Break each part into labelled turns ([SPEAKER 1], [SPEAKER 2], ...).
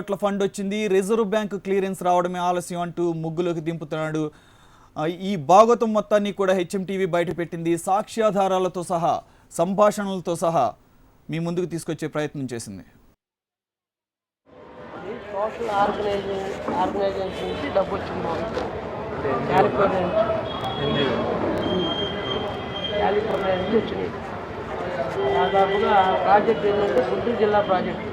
[SPEAKER 1] కోట్ల ఫండ్ వచ్చింది, reserve bank clearance రావడమే ఆలస్యం అంటూ ముగ్గులోకి దింపుతున్నాడు. ఈ భాగవతం మొత్తాన్ని కూడా హెచ్ఎంటీవీ బయటపెట్టింది. సాక్ష్యాధారాలతో సహా, సంభాషణలతో సహా మీ ముందుకు తీసుకొచ్చే ప్రయత్నం చేసింది.
[SPEAKER 2] సోషల్ ఆర్గనైజేషన్ నుంచి డబ్బు వచ్చింది. కాలిఫోర్నియా నుంచి వచ్చినాయి. దాదాపుగా ప్రాజెక్ట్ ఏంటంటే గుంటూరు జిల్లా ప్రాజెక్ట్.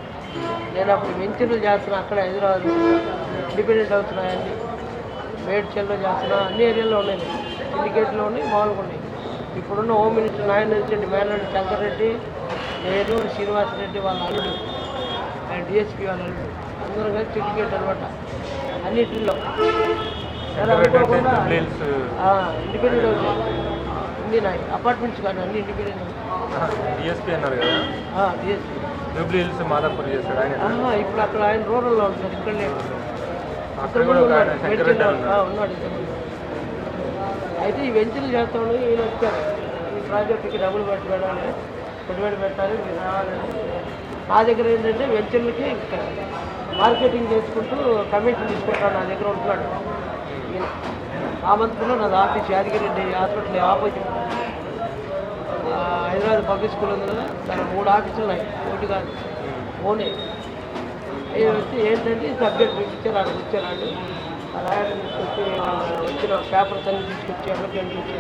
[SPEAKER 2] నేను అప్పుడు వెంచర్లు చేస్తున్నా, అక్కడ హైదరాబాద్ ఇండిపెండెంట్ అవుతున్నాయని మేడ్చల్లో చేస్తున్నా, అన్ని ఏరియాలో ఉన్నాయి, సిండికేట్లో ఉన్నాయి, మామూలుగా ఉన్నాయి. ఇప్పుడున్న హోమ్ మినిస్టర్ నాయన రెడ్డి, మేనరెడ్డి శంకర్రెడ్డి, నేను శ్రీనివాసరెడ్డి వాళ్ళ అల్లుడు, డిఎస్పీ వాళ్ళ అల్లుడు, అందరూ కలిసి సిండికేట్ అనమాట. అన్నిటిలో ఇండిపెండెంట్ అవుతుంది. అన్ని నాయి అపార్ట్మెంట్స్ కానీ అన్ని ఇండిపెండెంట్.
[SPEAKER 3] డిఎస్పీ అన్నారు కదా,
[SPEAKER 2] డిఎస్పీ
[SPEAKER 3] జూబ్లీ హిల్స్ మాదాపూర్ చేస్తాడు ఆయన.
[SPEAKER 2] ఇప్పుడు అక్కడ ఆయన రూరల్లో ఉంటాడు, ఇక్కడ లేదు. ఉన్నాడు. అయితే ఈ వెంచర్లు చేస్తామని ఈయన వచ్చారు. ఈ ప్రాజెక్టుకి డబ్బులు పెట్టుబడి పెట్టాలి, మీరు రావాలని. నా దగ్గర ఏంటంటే వెంచర్లకి మార్కెటింగ్ చేసుకుంటూ కమిషన్ తీసుకుంటాను. నా దగ్గర ఉంటున్నాడు. ఆమంతలో నాది office Yadagiri Reddy hospital opposite Hyderabad public school ఉంది కదా, దాని 3 ఆఫీసులు ఉన్నాయి, ఒకటి కాదు, ఓనే. అవి వచ్చి ఏంటంటే సబ్జెక్ట్ ఇచ్చారు, అక్కడికి వచ్చారు. రాయడం తీసుకొచ్చి వచ్చిన పేపర్స్ అన్ని తీసుకొచ్చి అప్లికెంట్ ఇచ్చి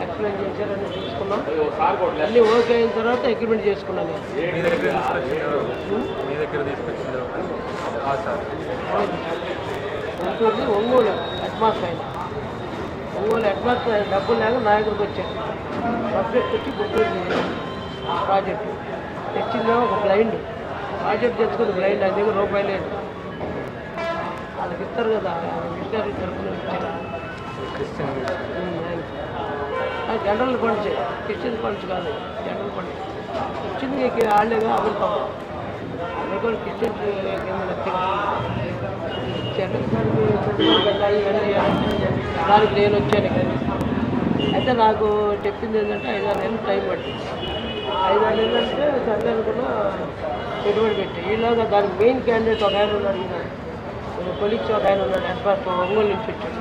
[SPEAKER 2] ఎక్స్ప్లెయిన్ చేశారని తీసుకున్నాం. అన్నీ ఓకే అయిన తర్వాత అగ్రిమెంట్ చేసుకున్నాను. గుంటూరుది ఒంగోలు హెడ్ మాస్టర్ ఆయన. ఒంగోలు హెడ్ మాస్టర్ ఆయన డబ్బులు లేక నా దగ్గరకు వచ్చారు. సబ్జెక్ట్ వచ్చి గుంటూరు ప్రాజెక్టు తెచ్చిందేమో ఒక బ్లైండ్ ప్రాజెక్ట్ తెచ్చుకుని బ్లైండ్, ఆయన దగ్గర రూపాయి లేదు. వాళ్ళకి ఇస్తారు కదా, మిషనరీ తరఫున ఇచ్చారు. జనరల్ ఫండ్స్, క్రిస్టియన్ ఫండ్స్ కాదు, జనరల్ ఫండ్స్ ఇచ్చింది వాళ్ళేగా అమెరికా. అమెరికా క్రిస్టియన్ కింద ఇచ్చారు. దానికి నేను వచ్చాను. అయితే నాకు చెప్పింది ఏంటంటే 5-6 నెలలు టైం పట్టింది. 5-6 నెలలు అంటే సరే అనుకున్నా పెట్టుబడి పెట్టి. ఈలోగా దానికి మెయిన్ క్యాండిడేట్ ఒక ఆయన ఉన్నాడు, కొలీగ్స్ ఒక ఆయన ఉన్నాడు, హెడ్ ఒంగోలు నుంచి వచ్చాడు.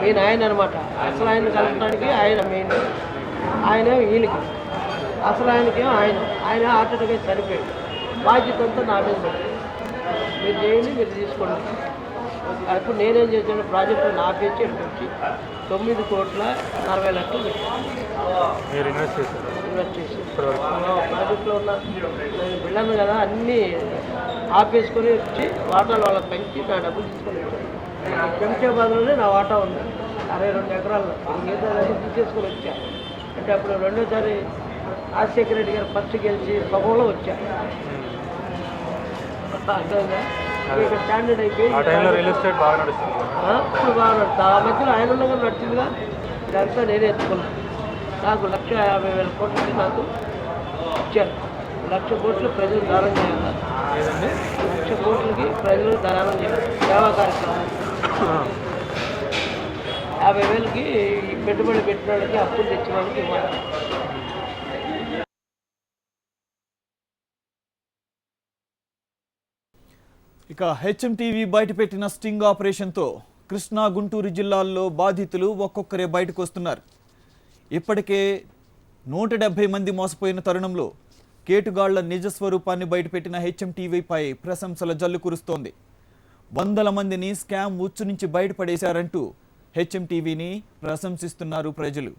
[SPEAKER 2] మెయిన్ ఆయన అనమాట. అసలు ఆయన కలపడానికి ఆయన మెయిన్, ఆయన ఈయనకి అసలు ఆయనకేమో ఆయన హార్ట్ అటాక్ అయితే చనిపోయాడు. బాధ్యత అంతా నా మీద పడింది. మీరు చేయండి, మీరు తీసుకోండి. అప్పుడు నేనేం చేశాను, ప్రాజెక్టు నా పేరు వచ్చి 9,40,00,000 ఇన్వెస్ట్ చేసి ప్రాజెక్టులో ఉన్న వెళ్ళాను కదా, అన్నీ ఆపేసుకొని వచ్చి వాటాలు వాళ్ళకి పెంచి నా డబ్బులు తీసుకొని వచ్చాను. శంషాబాద్లోనే నా వాటా ఉంది 62 ఎకరాల్లో. ఇంకేదో తీసేసుకొని వచ్చా. అంటే అప్పుడు రెండోసారి రాజశేఖర రెడ్డి గారు ఫస్ట్ గెలిచి సభలో వచ్చా. అర్థంగా ఇక్కడ స్టాండర్డ్ అయిపోయి ఇప్పుడు బాగా నడుస్తుంది. ఆ మధ్యలో ఆయన ఉండగా నడిచిందిగా. ఇదంతా నేనే ఎత్తుకున్నాను. నాకు 1,50,000 కోట్లకి నాకు ఇచ్చారు. 1,00,000 కోట్లు ప్రజలు దానం చేయాలి. 1,00,000 కోట్లకి ప్రజలు దానం చేయాలి. సేవా కార్యక్రమం 50,000కి పెట్టుబడి పెట్టిన వాళ్ళకి, అప్పులు తెచ్చిన వాళ్ళకి ఇవ్వాలి.
[SPEAKER 1] ఇక హెచ్ఎంటీవీ బయటపెట్టిన స్టింగ్ ఆపరేషన్తో కృష్ణా, గుంటూరు జిల్లాల్లో బాధితులు ఒక్కొక్కరే బయటకు వస్తున్నారు. ఇప్పటికే 170 మంది మోసపోయిన తరుణంలో కేటుగాళ్ల నిజస్వరూపాన్ని బయటపెట్టిన హెచ్ఎంటీవీపై ప్రశంసల జల్లు కురుస్తోంది. 100 మందిని స్కామ్ ఉచ్చు నుంచి బయటపడేశారంటూ హెచ్ఎంటీవీని ప్రశంసిస్తున్నారు ప్రజలు.